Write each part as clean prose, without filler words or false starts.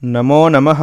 नमो नमः।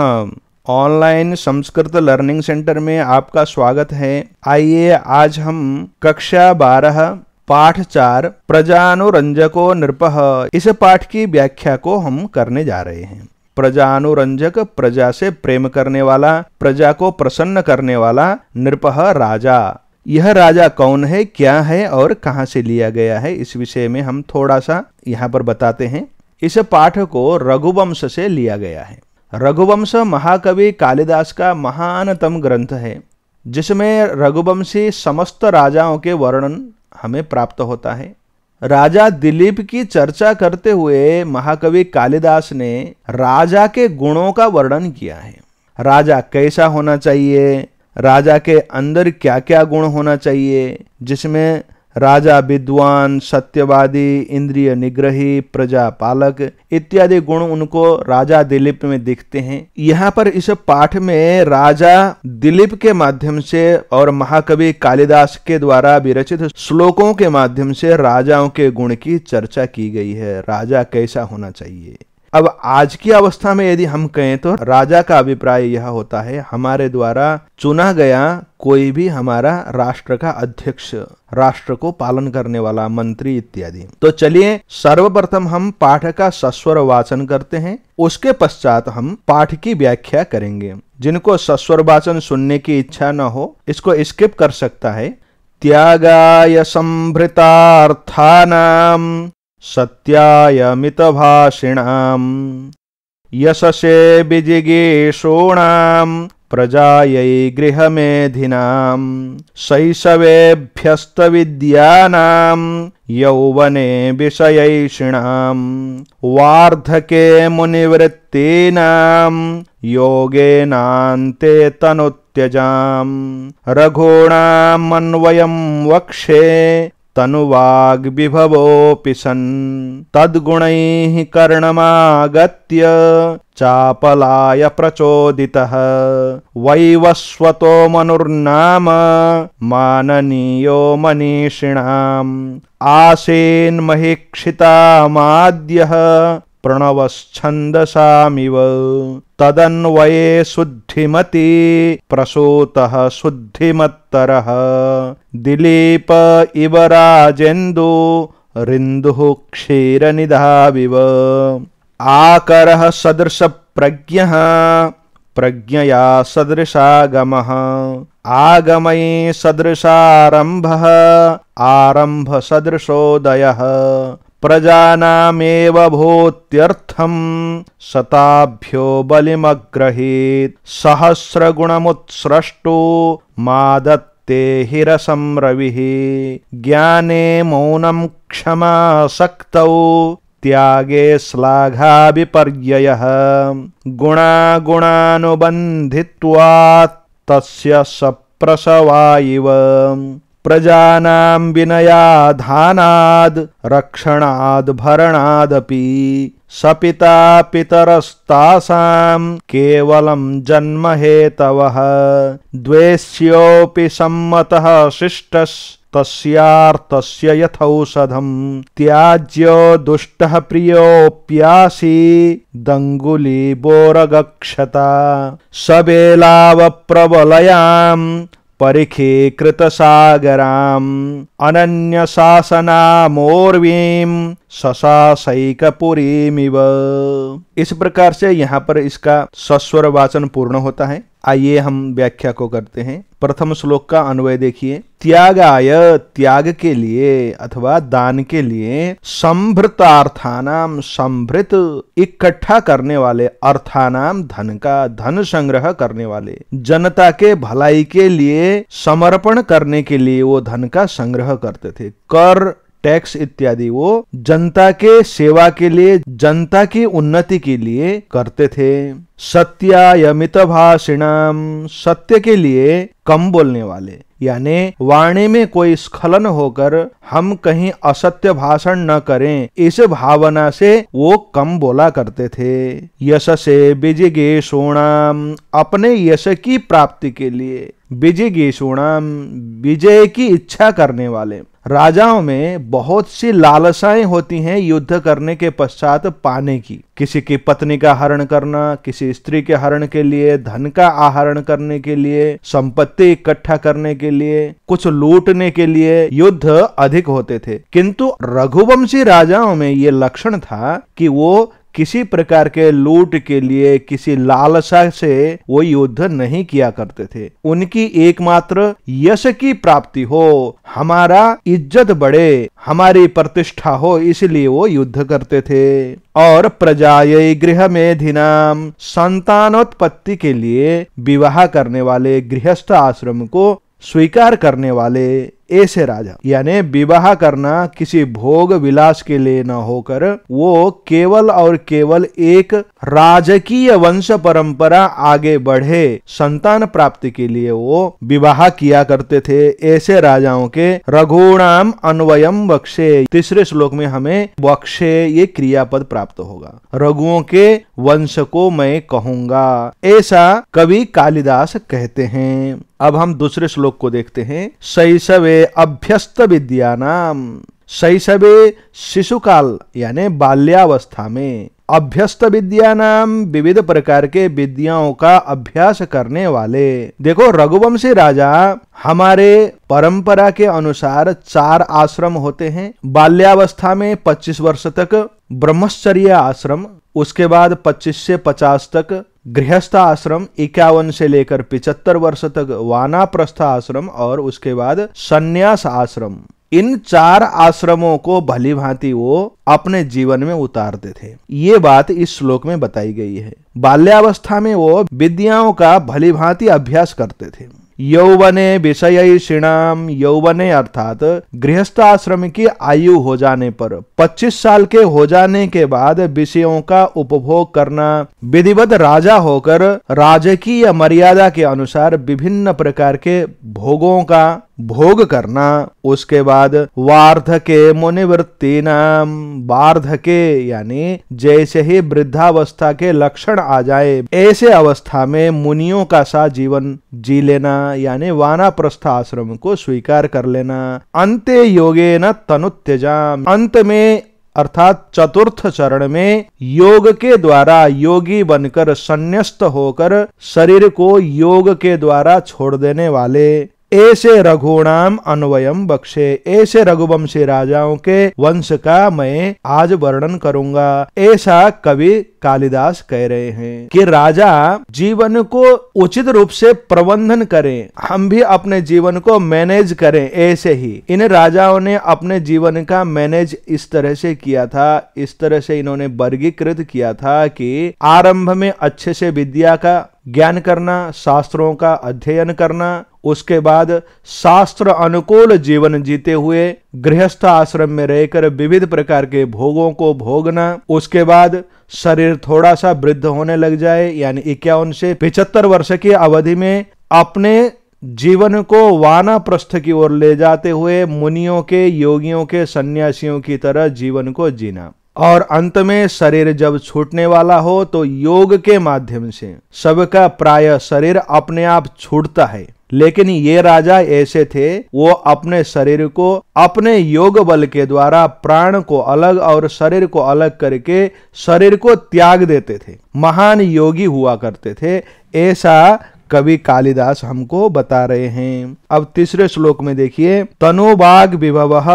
Online Sanskrit learning centre में आपका स्वागत है। आइए आज हम कक्षा 12 पाठ 4 प्रजानुरंजको नृपः इस पाठ की व्याख्या को हम करने जा रहे हैं। प्रजानुरंजक प्रजा से प्रेम करने वाला, प्रजा को प्रसन्न करने वाला, नृपः राजा। यह राजा कौन है, क्या है और कहाँ से लिया गया है, इस विषय में हम थोड़ा सा यहाँ पर बताते हैं। इस पाठ को रघुवंश से लिया गया है। रघुवंश महाकवि कालिदास का महानतम ग्रंथ है, जिसमें रघुवंशी समस्त राजाओं के वर्णन हमें प्राप्त होता है। राजा दिलीप की चर्चा करते हुए महाकवि कालिदास ने राजा के गुणों का वर्णन किया है। राजा कैसा होना चाहिए, राजा के अंदर क्या क्या गुण होना चाहिए, जिसमें राजा विद्वान, सत्यवादी, इंद्रिय निग्रही, प्रजा पालक इत्यादि गुण उनको राजा दिलीप में दिखते हैं। यहाँ पर इस पाठ में राजा दिलीप के माध्यम से और महाकवि कालिदास के द्वारा विरचित श्लोकों के माध्यम से राजाओं के गुण की चर्चा की गई है। राजा कैसा होना चाहिए। अब आज की अवस्था में यदि हम कहें तो राजा का अभिप्राय यह होता है, हमारे द्वारा चुना गया कोई भी हमारा राष्ट्र का अध्यक्ष, राष्ट्र को पालन करने वाला मंत्री इत्यादि। तो चलिए सर्वप्रथम हम पाठ का सस्वर वाचन करते हैं, उसके पश्चात हम पाठ की व्याख्या करेंगे। जिनको सस्वर वाचन सुनने की इच्छा न हो, इसको स्किप कर सकता है। त्यागाय संभृतार्थानां सत्याय मितभाषिणां यशसे विजिगीषूणां प्रजायै गृहमेधिनां शैशवेभ्यस्तविद्यानां यौवने विषयैषिणां वार्धके मुनिवृत्तीनां योगेनान्ते तनुत्यजां रघूणामन्वयं वक्षे तनुवाग्विभवोऽपि सन् तद्गुणैः कर्णमागत्य चापलाय प्रचोदितः वैवस्वतो मनुर्नाम माननीयो मनीषिणाम् आसीन्महीक्षितामाद्यः प्रणवश्छन्दसामिव तदन्वये शुद्धिमती प्रसूतः शुद्धिमत्तरः दिलीप इव राजेन्दु रिन्दुः क्षीरनिधाविव आकरः सदृश प्रज्ञः प्रज्ञया सदृशागमः आगमये सदृशारम्भः आरम्भ सदृशोदयः प्रजानामेव भूत्यर्थं शताभ्यो बलिमग्रहीत् सहस्रगुणमुत्सृष्टो मादत्ते हिरसं रविः ज्ञाने मौनं क्षमा शक्तौ त्यागे श्लाघाभिपर्ययः गुणागुणानुबन्धित्वात् तस्य सप्रसवा इव प्रजानां विनयाधानाद् रक्षणाद् भरणादपि सपिता पितरस्तासां केवलं जन्म हेतवः द्वेष्योऽपि सम्मतः शिष्टस्तस्यार्थस्य यथौषधं त्याज्यो दुष्टः प्रियोऽप्यासी दङ्गुलीबोरगक्षता सबेलावप्रबलयां परिखीकृतसागराम् अनन्यशासनामोर्वीं शशासैकपुरीमिव। इस प्रकार से यहाँ पर इसका सस्वर वाचन पूर्ण होता है। आइए हम व्याख्या को करते हैं। प्रथम श्लोक का अन्वय देखिए। त्यागाय, त्याग के लिए अथवा दान के लिए, संभृतार्थानाम, संभृत इकट्ठा करने वाले, अर्थानाम धन का, धन संग्रह करने वाले, जनता के भलाई के लिए समर्पण करने के लिए वो धन का संग्रह करते थे। कर, टैक्स इत्यादि वो जनता के सेवा के लिए, जनता की उन्नति के लिए करते थे। सत्याय मितभाषिणाम, सत्य के लिए कम बोलने वाले, यानी वाणी में कोई स्खलन होकर हम कहीं असत्य भाषण न करें, इस भावना से वो कम बोला करते थे। यशसे विजिगीषूणाम, अपने यश की प्राप्ति के लिए, विजिगीषूणाम, विजय की इच्छा करने वाले, राजाओं में बहुत सी लालसाएं होती हैं युद्ध करने के पश्चात पाने की। किसी की पत्नी का हरण करना, किसी स्त्री के हरण के लिए, धन का आहरण करने के लिए, संपत्ति इकट्ठा करने के लिए, कुछ लूटने के लिए युद्ध अधिक होते थे। किंतु रघुवंशी राजाओं में ये लक्षण था कि वो किसी प्रकार के लूट के लिए, किसी लालसा से वो युद्ध नहीं किया करते थे। उनकी एकमात्र यश की प्राप्ति हो, हमारा इज्जत बढ़े, हमारी प्रतिष्ठा हो, इसलिए वो युद्ध करते थे। और प्रजायै गृह मेधिनाम, संतानोत्पत्ति के लिए विवाह करने वाले, गृहस्थ आश्रम को स्वीकार करने वाले ऐसे राजा, यानी विवाह करना किसी भोग विलास के लिए न होकर वो केवल और केवल एक राजकीय वंश परंपरा आगे बढ़े, संतान प्राप्ति के लिए वो विवाह किया करते थे। ऐसे राजाओं के रघुणाम अन्वयम वक्षे, तीसरे श्लोक में हमें वक्षे ये क्रियापद प्राप्त होगा। रघुओं के वंश को मैं कहूंगा, ऐसा कवि कालिदास कहते हैं। अब हम दूसरे श्लोक को देखते हैं। शैशवे अभ्यस्त विद्यानाम, शैशवे शिशुकाल यानी बाल्यावस्था में, अभ्यस्त विद्यानाम विविध प्रकार के विद्याओं का अभ्यास करने वाले। देखो रघुवंशी राजा हमारे परंपरा के अनुसार 4 आश्रम होते हैं। बाल्यावस्था में 25 वर्ष तक ब्रह्मचर्य आश्रम, उसके बाद 25 से 50 तक गृहस्थ आश्रम, 51 से लेकर 75 वर्ष तक वानाप्रस्थ आश्रम और उसके बाद संन्यास आश्रम। इन 4 आश्रमों को भली भांति वो अपने जीवन में उतारते थे। ये बात इस श्लोक में बताई गई है। बाल्यावस्था में वो विद्याओं का भली भांति अभ्यास करते थे। यौवने विषयिणाम, यौवने अर्थात गृहस्थ आश्रम की आयु हो जाने पर 25 साल के हो जाने के बाद विषयों का उपभोग करना, विधिवत राजा होकर राजकीय मर्यादा के अनुसार विभिन्न प्रकार के भोगों का भोग करना। उसके बाद वार्धके मुनिवृत्ति नाम, वार्धके यानी जैसे ही वृद्धावस्था के लक्षण आ जाए ऐसे अवस्था में मुनियों का सा जीवन जी लेना, यानी वानाप्रस्थ आश्रम को स्वीकार कर लेना। अंते योगेन तनुत्यजाम, अंत में अर्थात चतुर्थ चरण में योग के द्वारा योगी बनकर संन्यस्त होकर शरीर को योग के द्वारा छोड़ देने वाले ऐसे रघुणाम अन्वयम बख्शे, ऐसे रघुवंशी राजाओं के वंश का मैं आज वर्णन करूंगा। ऐसा कवि कालिदास कह रहे हैं कि राजा जीवन को उचित रूप से प्रबंधन करें, हम भी अपने जीवन को मैनेज करें। ऐसे ही इन राजाओं ने अपने जीवन का मैनेज इस तरह से किया था, इस तरह से इन्होंने वर्गीकृत किया था कि आरंभ में अच्छे से विद्या का ज्ञान करना, शास्त्रों का अध्ययन करना, उसके बाद शास्त्र अनुकूल जीवन जीते हुए गृहस्थ आश्रम में रहकर विविध प्रकार के भोगों को भोगना। उसके बाद शरीर थोड़ा सा वृद्ध होने लग जाए, यानी 51 से 75 वर्ष की अवधि में अपने जीवन को वानाप्रस्थ की ओर ले जाते हुए मुनियों के, योगियों के, सन्यासियों की तरह जीवन को जीना। और अंत में शरीर जब छूटने वाला हो तो योग के माध्यम से सबका प्राय शरीर अपने आप छूटता है, लेकिन ये राजा ऐसे थे, वो अपने शरीर को अपने योग बल के द्वारा प्राण को अलग और शरीर को अलग करके शरीर को त्याग देते थे, महान योगी हुआ करते थे। ऐसा कवि कालिदास हमको बता रहे हैं। अब तीसरे श्लोक में देखिए, तनुबाग विभवः,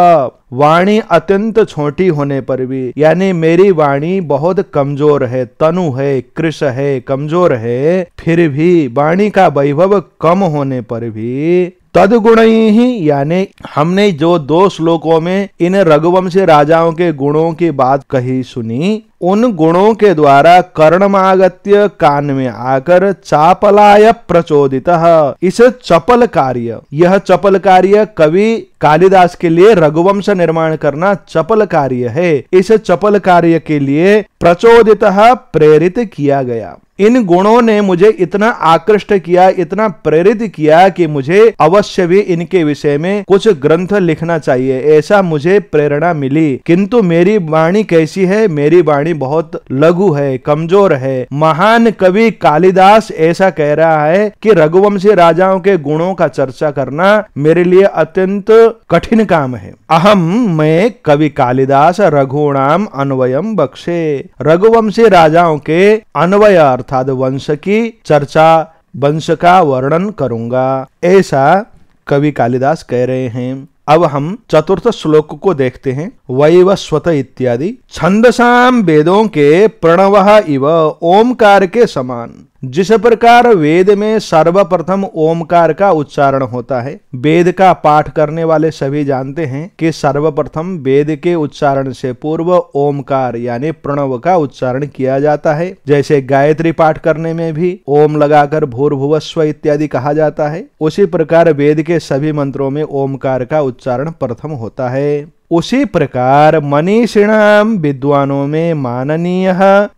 वाणी अत्यंत छोटी होने पर भी, यानी मेरी वाणी बहुत कमजोर है, तनु है, कृश है, कमजोर है, फिर भी वाणी का वैभव कम होने पर भी तदगुण ही, यानी हमने जो 2 श्लोकों में इन रघुवंशी राजाओं के गुणों की बात कही सुनी, उन गुणों के द्वारा कर्णमागत्य कान में आकर चापलाय प्रचोदितः, इस चपल कार्य, यह चपल कार्य कवि कालिदास के लिए रघुवंश निर्माण करना चपल कार्य है। इस चपल कार्य के लिए प्रचोदितः प्रेरित किया गया। इन गुणों ने मुझे इतना आकृष्ट किया, इतना प्रेरित किया कि मुझे अवश्य भी इनके विषय में कुछ ग्रंथ लिखना चाहिए, ऐसा मुझे प्रेरणा मिली। किंतु मेरी वाणी कैसी है? मेरी वाणी वाणी बहुत लघु है, कमजोर है। महान कवि कालिदास ऐसा कह रहा है कि रघुवंशी राजाओं के गुणों का चर्चा करना मेरे लिए अत्यंत कठिन काम है। मैं कवि कालिदास रघुणाम अन्वयम बख्शे, रघुवंशी राजाओं के अन्वय अर्थात वंश की चर्चा, वंश का वर्णन करूंगा, ऐसा कवि कालिदास कह रहे हैं। अब हम चतुर्थ श्लोक को देखते हैं। वैवस्वत इत्यादि छंदसाम वेदों के प्रणवः इव ओमकार के समान, जिस प्रकार वेद में सर्वप्रथम ओमकार का उच्चारण होता है। वेद का पाठ करने वाले सभी जानते हैं कि सर्वप्रथम वेद के उच्चारण से पूर्व ओमकार यानी प्रणव का उच्चारण किया जाता है। जैसे गायत्री पाठ करने में भी ओम लगाकर भूर्भुवस्व इत्यादि कहा जाता है, उसी प्रकार वेद के सभी मंत्रों में ओमकार का उच्चारण प्रथम होता है। उसी प्रकार मनीषिणाम विद्वानों में माननीय,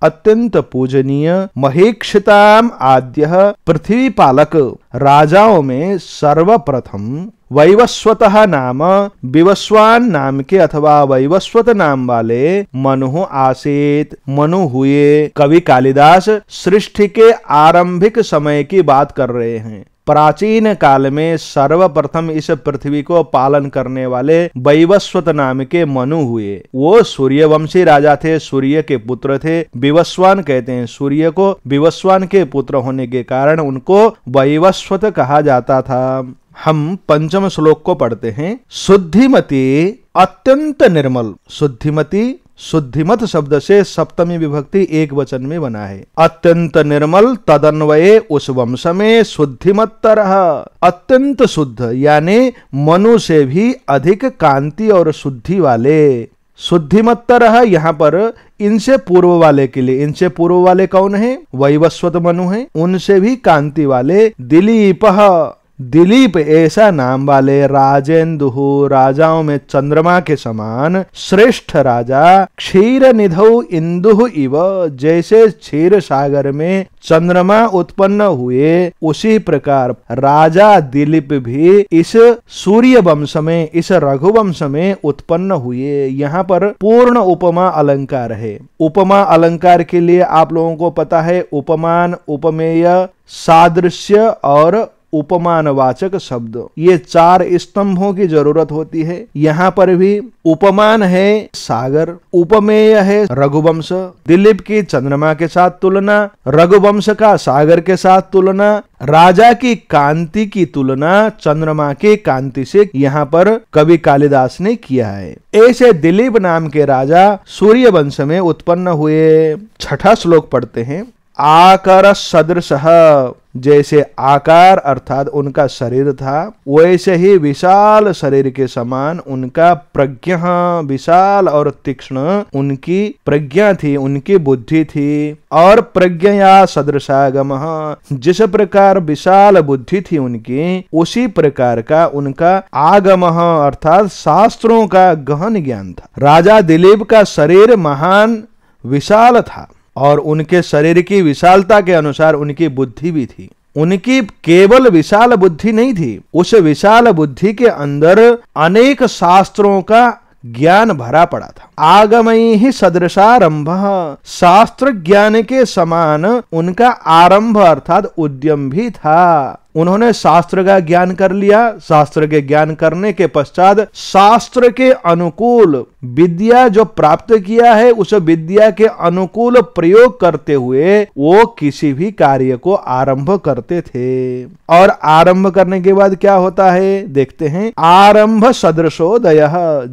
अत्यंत पूजनीय, महीक्षिताम आद्य पृथ्वी पालक राजाओं में सर्वप्रथम वैवस्वतः नाम विवस्वान नाम के अथवा वैवस्वत नाम वाले मनु आसीत, मनु हुए। कवि कालिदास सृष्टि के आरंभिक समय की बात कर रहे हैं। प्राचीन काल में सर्वप्रथम इस पृथ्वी को पालन करने वाले वैवस्वत नाम के मनु हुए। वो सूर्यवंशी राजा थे, सूर्य के पुत्र थे। विवस्वान कहते हैं सूर्य को, विवस्वान के पुत्र होने के कारण उनको वैवस्वत कहा जाता था। हम पंचम श्लोक को पढ़ते हैं। शुद्धिमती अत्यंत निर्मल, शुद्धिमती शुद्धिमत शब्द से सप्तमी विभक्ति एक वचन में बना है। अत्यंत निर्मल तदन्वये उस वंश में शुद्धिमत्तर, अत्यंत शुद्ध यानी मनु से भी अधिक कांति और शुद्धि वाले। शुद्धिमत्तर यहाँ पर इनसे पूर्व वाले के लिए, इनसे पूर्व वाले कौन है? वैवस्वत मनु है। उनसे भी कांति वाले दिलीप, दिलीप ऐसा नाम वाले राजेंदु, राजाओं में चंद्रमा के समान श्रेष्ठ राजा। क्षीर निधौ इंदु इव, जैसे क्षीर सागर में चंद्रमा उत्पन्न हुए उसी प्रकार राजा दिलीप भी इस सूर्य वंश में, इस रघुवंश में उत्पन्न हुए। यहाँ पर पूर्ण उपमा अलंकार है। उपमा अलंकार के लिए आप लोगों को पता है उपमान, उपमेय, सादृश्य और उपमानवाचक शब्द, ये चार स्तंभों की जरूरत होती है। यहाँ पर भी उपमान है सागर, उपमेय है रघुवंश, दिलीप की चंद्रमा के साथ तुलना, रघुवंश का सागर के साथ तुलना, राजा की कांति की तुलना चंद्रमा की कांति से यहाँ पर कवि कालिदास ने किया है। ऐसे दिलीप नाम के राजा सूर्य वंश में उत्पन्न हुए। छठा श्लोक पढ़ते हैं। आकार सदृश, जैसे आकार अर्थात उनका शरीर था, वैसे ही विशाल शरीर के समान उनका प्रज्ञा, विशाल और तीक्ष्ण उनकी प्रज्ञा थी, उनकी बुद्धि थी। और प्रज्ञया सदृशागम, जिस प्रकार विशाल बुद्धि थी उनकी, उसी प्रकार का उनका आगम अर्थात शास्त्रों का गहन ज्ञान था। राजा दिलीप का शरीर महान विशाल था और उनके शरीर की विशालता के अनुसार उनकी बुद्धि भी थी। उनकी केवल विशाल बुद्धि नहीं थी, उस विशाल बुद्धि के अंदर अनेक शास्त्रों का ज्ञान भरा पड़ा था। आगमई ही सदृशारंभ, शास्त्र ज्ञान के समान उनका आरंभ अर्थात उद्यम भी था। उन्होंने शास्त्र का ज्ञान कर लिया। शास्त्र के ज्ञान करने के पश्चात शास्त्र के अनुकूल विद्या जो प्राप्त किया है, उस विद्या के अनुकूल प्रयोग करते हुए वो किसी भी कार्य को आरंभ करते थे। और आरंभ करने के बाद क्या होता है देखते हैं। आरंभ सदृशोदय,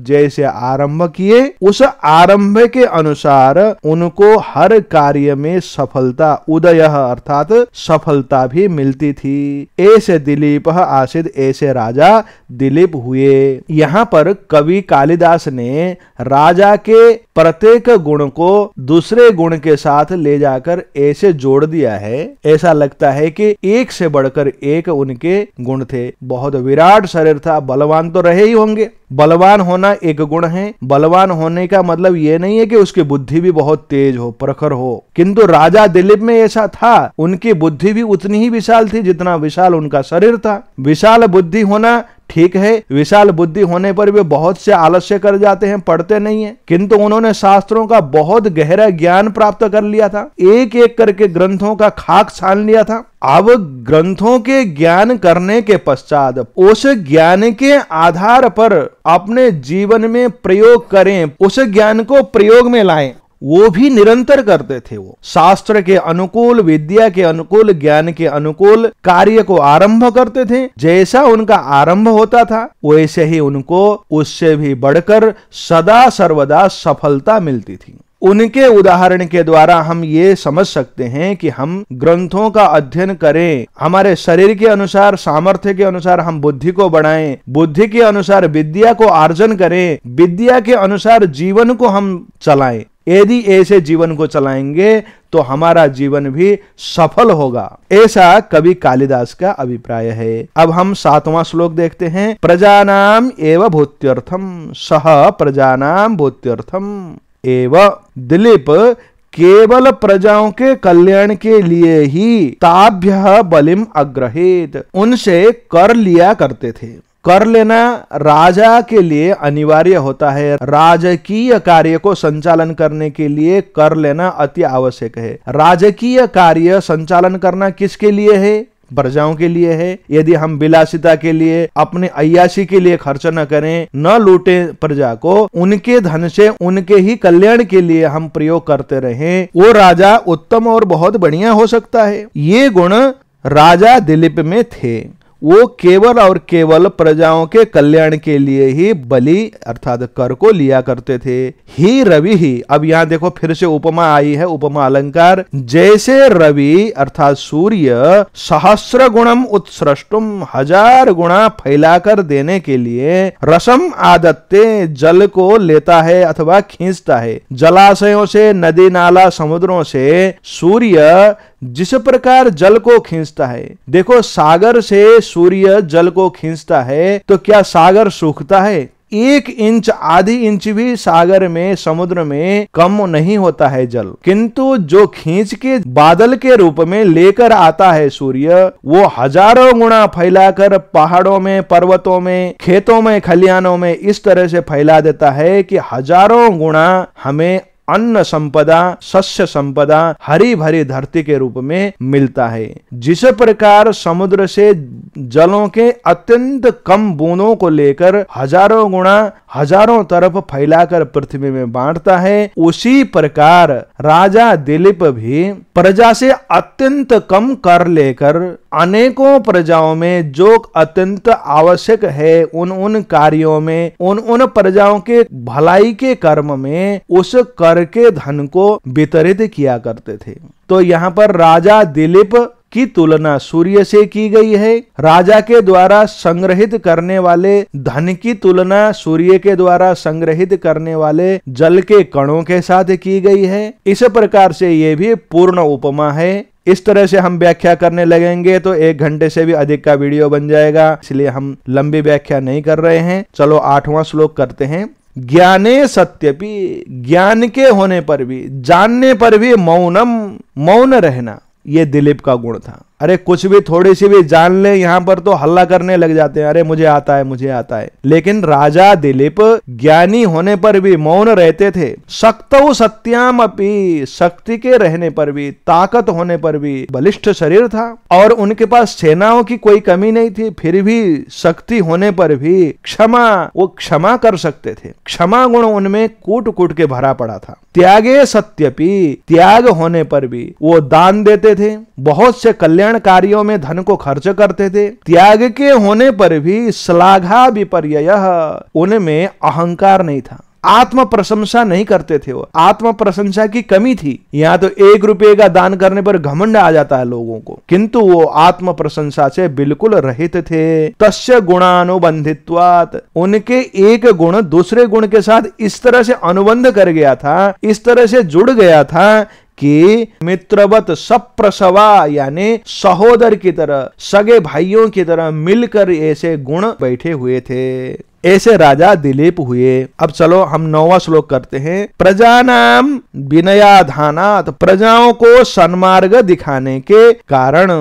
जैसे आरंभ किए उस आरंभ के अनुसार उनको हर कार्य में सफलता, उदय अर्थात सफलता भी मिलती थी। ऐसे दिलीप आसिद, ऐसे राजा दिलीप हुए। यहाँ पर कवि कालिदास ने राजा के प्रत्येक गुण को दूसरे गुण के साथ ले जाकर ऐसे जोड़ दिया है, ऐसा लगता है कि एक से बढ़कर एक उनके गुण थे। बहुत विराट शरीर था, बलवान तो रहे ही होंगे। बलवान होना एक गुण है। बलवान होने का मतलब ये नहीं है कि उसकी बुद्धि भी बहुत तेज हो, प्रखर हो, किंतु राजा दिलीप में ऐसा था, उनकी बुद्धि भी उतनी ही विशाल थी जितना विशाल उनका शरीर था। विशाल बुद्धि होना ठीक है, विशाल बुद्धि होने पर भी बहुत से आलस्य कर जाते हैं, पढ़ते नहीं है, किंतु उन्होंने शास्त्रों का बहुत गहरा ज्ञान प्राप्त कर लिया था, एक एक करके ग्रंथों का खाक छान लिया था। अब ग्रंथों के ज्ञान करने के पश्चात उस ज्ञान के आधार पर अपने जीवन में प्रयोग करें, उस ज्ञान को प्रयोग में लाएं, वो भी निरंतर करते थे। वो शास्त्र के अनुकूल, विद्या के अनुकूल, ज्ञान के अनुकूल कार्य को आरंभ करते थे। जैसा उनका आरंभ होता था वैसे ही उनको उससे भी बढ़कर सदा सर्वदा सफलता मिलती थी। उनके उदाहरण के द्वारा हम ये समझ सकते हैं कि हम ग्रंथों का अध्ययन करें, हमारे शरीर के अनुसार, सामर्थ्य के अनुसार हम बुद्धि को बढ़ाएं, बुद्धि के अनुसार विद्या को अर्जन करें, विद्या के अनुसार जीवन को हम चलाएं। यदि ऐसे जीवन को चलाएंगे तो हमारा जीवन भी सफल होगा, ऐसा कवि कालिदास का अभिप्राय है। अब हम 7वां श्लोक देखते हैं। प्रजानाम एव भूत्यर्थम सह प्रजानाम भूत्यर्थम एव। दिलीप केवल प्रजाओं के कल्याण के लिए ही ताभ्यः बलिम अग्रहेत, उनसे कर लिया करते थे। कर लेना राजा के लिए अनिवार्य होता है। राजकीय कार्य को संचालन करने के लिए कर लेना अति आवश्यक है। राजकीय कार्य संचालन करना किसके लिए है? प्रजाओं के लिए है। यदि हम विलासिता के लिए, अपने अय्याशी के लिए खर्च न करें, न लूटे प्रजा को, उनके धन से उनके ही कल्याण के लिए हम प्रयोग करते रहें, वो राजा उत्तम और बहुत बढ़िया हो सकता है। ये गुण राजा दिलीप में थे। वो केवल और केवल प्रजाओं के कल्याण के लिए ही बलि अर्थात कर को लिया करते थे। ही रवि ही, अब यहां देखो फिर से उपमा आई है, उपमा अलंकार। जैसे रवि अर्थात सूर्य सहस्र गुणम उत्सृष्टुम, 1000 गुणा फैलाकर देने के लिए, रसम आदत्ते जल को लेता है अथवा खींचता है। जलाशयों से, नदी नाला समुद्रों से सूर्य जिस प्रकार जल को खींचता है, देखो सागर से सूर्य जल को खींचता है तो क्या सागर सूखता है? 1 इंच, आधी इंच भी सागर में, समुद्र में कम नहीं होता है जल। किंतु जो खींच के बादल के रूप में लेकर आता है सूर्य, वो हजारों गुणा फैलाकर पहाड़ों में, पर्वतों में, खेतों में, खलियानों में इस तरह से फैला देता है कि हजारों गुणा हमें अन्न संपदा, सस्य संपदा, हरी भरी धरती के रूप में मिलता है। जिस प्रकार समुद्र से जलों के अत्यंत कम बूंदों को लेकर हजारों गुणा हजारों तरफ फैलाकर पृथ्वी में बांटता है, उसी प्रकार राजा दिलीप भी प्रजा से अत्यंत कम कर लेकर अनेकों प्रजाओं में जो अत्यंत आवश्यक है, उन कार्यों में, उन प्रजाओं के भलाई के कर्म में उस कर के धन को वितरित किया करते थे। तो यहाँ पर राजा दिलीप की तुलना सूर्य से की गई है। राजा के द्वारा संग्रहित करने वाले धन की तुलना सूर्य के द्वारा संग्रहित करने वाले जल के कणों के साथ की गई है। इस प्रकार से ये भी पूर्ण उपमा है। इस तरह से हम व्याख्या करने लगेंगे तो 1 घंटे से भी अधिक का वीडियो बन जाएगा, इसलिए हम लंबी व्याख्या नहीं कर रहे हैं। चलो 8वां श्लोक करते हैं। ज्ञाने सत्यपि, ज्ञान के होने पर भी, जानने पर भी मौनम, मौन रहना, ये दिलीप का गुण था। अरे कुछ भी, थोड़ी सी भी जान ले यहाँ पर तो हल्ला करने लग जाते हैं, अरे मुझे आता है, मुझे आता है। लेकिन राजा दिलीप ज्ञानी होने पर भी मौन रहते थे। शक्तौ सत्याम अपि, शक्ति के रहने पर भी, ताकत होने पर भी, बलिष्ठ शरीर था और उनके पास सेनाओं की कोई कमी नहीं थी, फिर भी शक्ति होने पर भी क्षमा, वो क्षमा कर सकते थे। क्षमा गुण उनमें कूट कूट के भरा पड़ा था। त्यागे सत्यपि, त्याग होने पर भी वो दान देते थे, बहुत से कल्याण कार्यों में धन को खर्च करते थे। त्याग के होने पर भी श्लाघा विपर्ययः, उनमें अहंकार नहीं था, आत्म प्रशंसा नहीं करते थे। वो आत्म प्रशंसा की कमी थी। यहाँ तो 1 रुपये का दान करने पर घमंड आ जाता है लोगों को, किंतु वो आत्म प्रशंसा से बिल्कुल रहित थे। तस्य गुणानुबंधित्वात्, उनके एक गुण दूसरे गुण के साथ इस तरह से अनुबंध कर गया था, इस तरह से जुड़ गया था कि मित्रवत सप्रसवा, यानी सहोदर की तरह, सगे भाइयों की तरह मिलकर ऐसे गुण बैठे हुए थे। ऐसे राजा दिलीप हुए। अब चलो हम 9वां श्लोक करते हैं। प्रजानाम विनयाधानात्, प्रजाओं को सन्मार्ग दिखाने के कारण,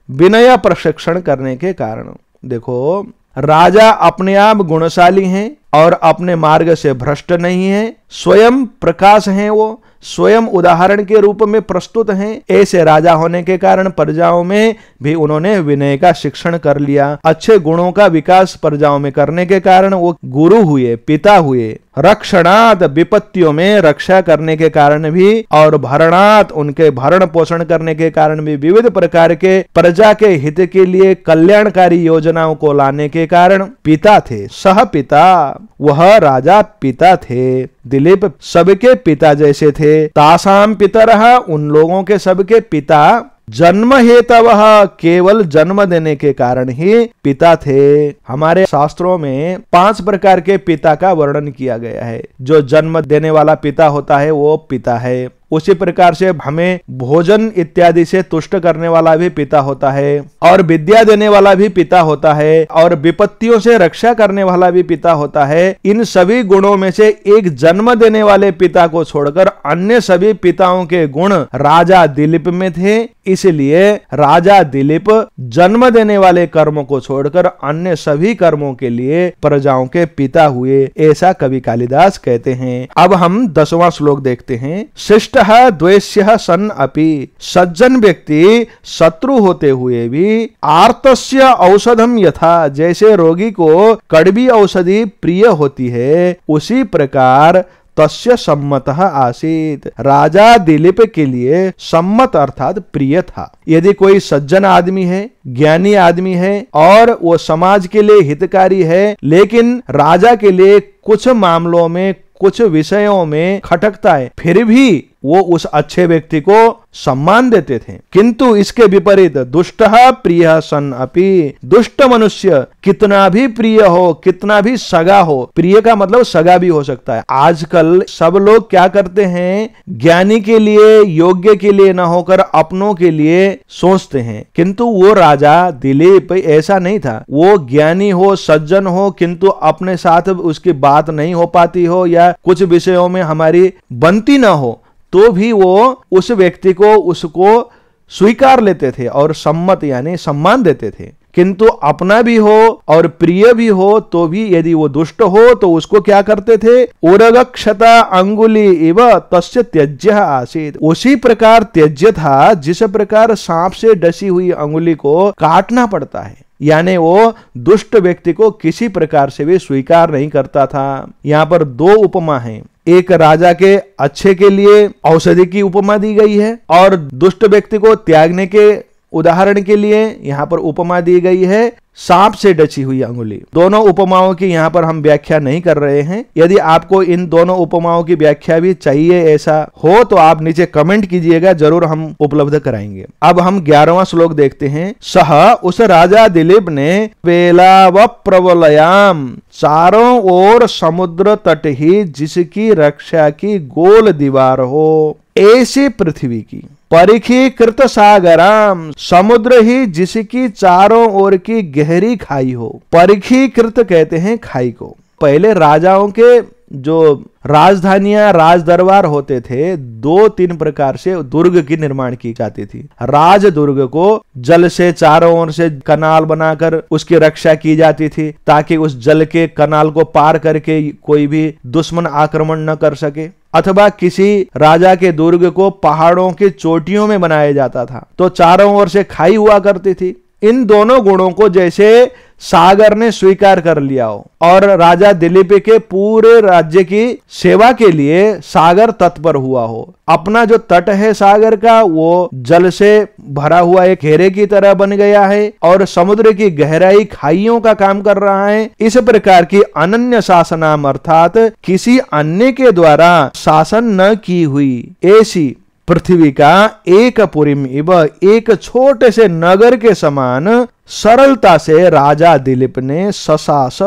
विनय प्रशिक्षण करने के कारण। देखो राजा अपने आप गुणशाली हैं और अपने मार्ग से भ्रष्ट नहीं है, स्वयं प्रकाश हैं, वो स्वयं उदाहरण के रूप में प्रस्तुत हैं। ऐसे राजा होने के कारण प्रजाओं में भी उन्होंने विनय का शिक्षण कर लिया। अच्छे गुणों का विकास प्रजाओं में करने के कारण वो गुरु हुए, पिता हुए। रक्षणात् विपत्तियों में रक्षा करने के कारण भी और भरणात् उनके भरण पोषण करने के कारण भी विविध प्रकार के प्रजा के हित के लिए कल्याणकारी योजनाओं को लाने के कारण पिता थे। सह पिता, वह राजा पिता थे। दिलीप सबके पिता जैसे थे। तासाम पितरः, उन लोगों के सबके पिता। जन्म हेतवः, केवल जन्म देने के कारण ही पिता थे। हमारे शास्त्रों में 5 प्रकार के पिता का वर्णन किया गया है। जो जन्म देने वाला पिता होता है वो पिता है। उसी प्रकार से हमें भोजन इत्यादि से तुष्ट करने वाला भी पिता होता है, और विद्या देने वाला भी पिता होता है, और विपत्तियों से रक्षा करने वाला भी पिता होता है। इन सभी गुणों में से एक जन्म देने वाले पिता को छोड़कर अन्य सभी पिताओं के गुण राजा दिलीप में थे। इसलिए राजा दिलीप जन्म देने वाले कर्मों को छोड़कर अन्य सभी कर्मों के लिए प्रजाओं के पिता हुए, ऐसा कवि कालिदास कहते हैं। अब हम 10वां श्लोक देखते हैं। शिष्ट द्वेष्य सन अपि, सज्जन व्यक्ति शत्रु होते हुए भी आर्तस्य औषधम यथा, जैसे रोगी को कड़वी औषधि प्रिय होती है उसी प्रकार तस्य सम्मतः आसीत, राजा दिलीप के लिए सम्मत अर्थात प्रिय था। यदि कोई सज्जन आदमी है, ज्ञानी आदमी है और वो समाज के लिए हितकारी है, लेकिन राजा के लिए कुछ मामलों में, कुछ विषयों में खटकता है, फिर भी वो उस अच्छे व्यक्ति को सम्मान देते थे। किंतु इसके विपरीत दुष्टः प्रियः सन अपि, दुष्ट मनुष्य कितना भी प्रिय हो, कितना भी सगा हो, प्रिय का मतलब सगा भी हो सकता है। आजकल सब लोग क्या करते हैं, ज्ञानी के लिए, योग्य के लिए न होकर अपनों के लिए सोचते हैं। किंतु वो राजा दिलीप ऐसा नहीं था। वो ज्ञानी हो, सज्जन हो, किंतु अपने साथ उसकी बात नहीं हो पाती हो या कुछ विषयों में हमारी बनती ना हो, तो भी वो उस व्यक्ति को, उसको स्वीकार लेते थे और सम्मत यानी सम्मान देते थे। किंतु अपना भी हो और प्रिय भी हो तो भी यदि वो दुष्ट हो तो उसको क्या करते थे, उरगक्षता अंगुली इव तस्य त्यज्य आसीत, उसी प्रकार त्यज्य था जिस प्रकार सांप से डसी हुई अंगुली को काटना पड़ता है। यानी वो दुष्ट व्यक्ति को किसी प्रकार से भी स्वीकार नहीं करता था। यहाँ पर 2 उपमा हैं। एक राजा के अच्छे के लिए औषधि की उपमा दी गई है और दुष्ट व्यक्ति को त्यागने के उदाहरण के लिए यहाँ पर उपमा दी गई है सांप से डची हुई अंगुली। दोनों उपमाओं की यहाँ पर हम व्याख्या नहीं कर रहे हैं। यदि आपको इन दोनों उपमाओं की व्याख्या भी चाहिए ऐसा हो तो आप नीचे कमेंट कीजिएगा, जरूर हम उपलब्ध कराएंगे। अब हम 11वां श्लोक देखते हैं। सह, उस राजा दिलीप ने वेलाव प्रवलयाम, चारों ओर समुद्र तट ही जिसकी रक्षा की गोल दीवार हो, ऐसी पृथ्वी की परिखीकृत सागराम, समुद्र ही जिसकी चारों ओर की गहरी खाई हो। परिखीकृत कहते हैं खाई को। पहले राजाओं के जो राजधानियां, राज दरबार होते थे, 2-3 प्रकार से दुर्ग की निर्माण की जाती थी। राज दुर्ग को जल से चारों ओर से कनाल बनाकर उसकी रक्षा की जाती थी ताकि उस जल के कनाल को पार करके कोई भी दुश्मन आक्रमण न कर सके। अथवा किसी राजा के दुर्ग को पहाड़ों की चोटियों में बनाया जाता था तो चारों ओर से खाई हुआ करती थी। इन दोनों गुणों को जैसे सागर ने स्वीकार कर लिया हो और राजा दिलीप के पूरे राज्य की सेवा के लिए सागर तत्पर हुआ हो। अपना जो तट है सागर का वो जल से भरा हुआ एक घेरे की तरह बन गया है और समुद्र की गहराई खाइयों का काम कर रहा है। इस प्रकार की अनन्य शासनाम अर्थात किसी अन्य के द्वारा शासन न की हुई ऐसी पृथ्वी का एक पुरीम इव, एक छोटे से नगर के समान सरलता से राजा दिलीप ने ससास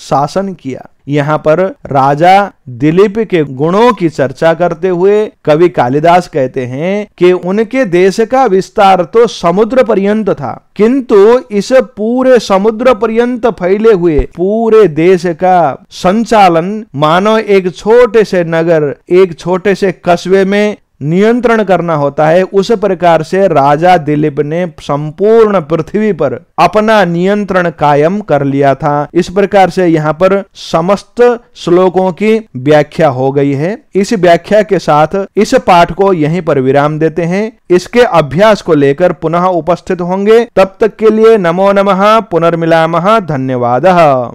शासन किया। यहाँ पर राजा दिलीप के गुणों की चर्चा करते हुए कवि कालिदास कहते हैं कि उनके देश का विस्तार तो समुद्र पर्यंत था, किंतु इस पूरे समुद्र पर्यंत फैले हुए पूरे देश का संचालन मानो एक छोटे से नगर, एक छोटे से कस्बे में नियंत्रण करना होता है, उस प्रकार से राजा दिलीप ने संपूर्ण पृथ्वी पर अपना नियंत्रण कायम कर लिया था। इस प्रकार से यहाँ पर समस्त श्लोकों की व्याख्या हो गई है। इस व्याख्या के साथ इस पाठ को यहीं पर विराम देते हैं। इसके अभ्यास को लेकर पुनः उपस्थित होंगे। तब तक के लिए नमो नमः, पुनर्मिलामः, धन्यवादः।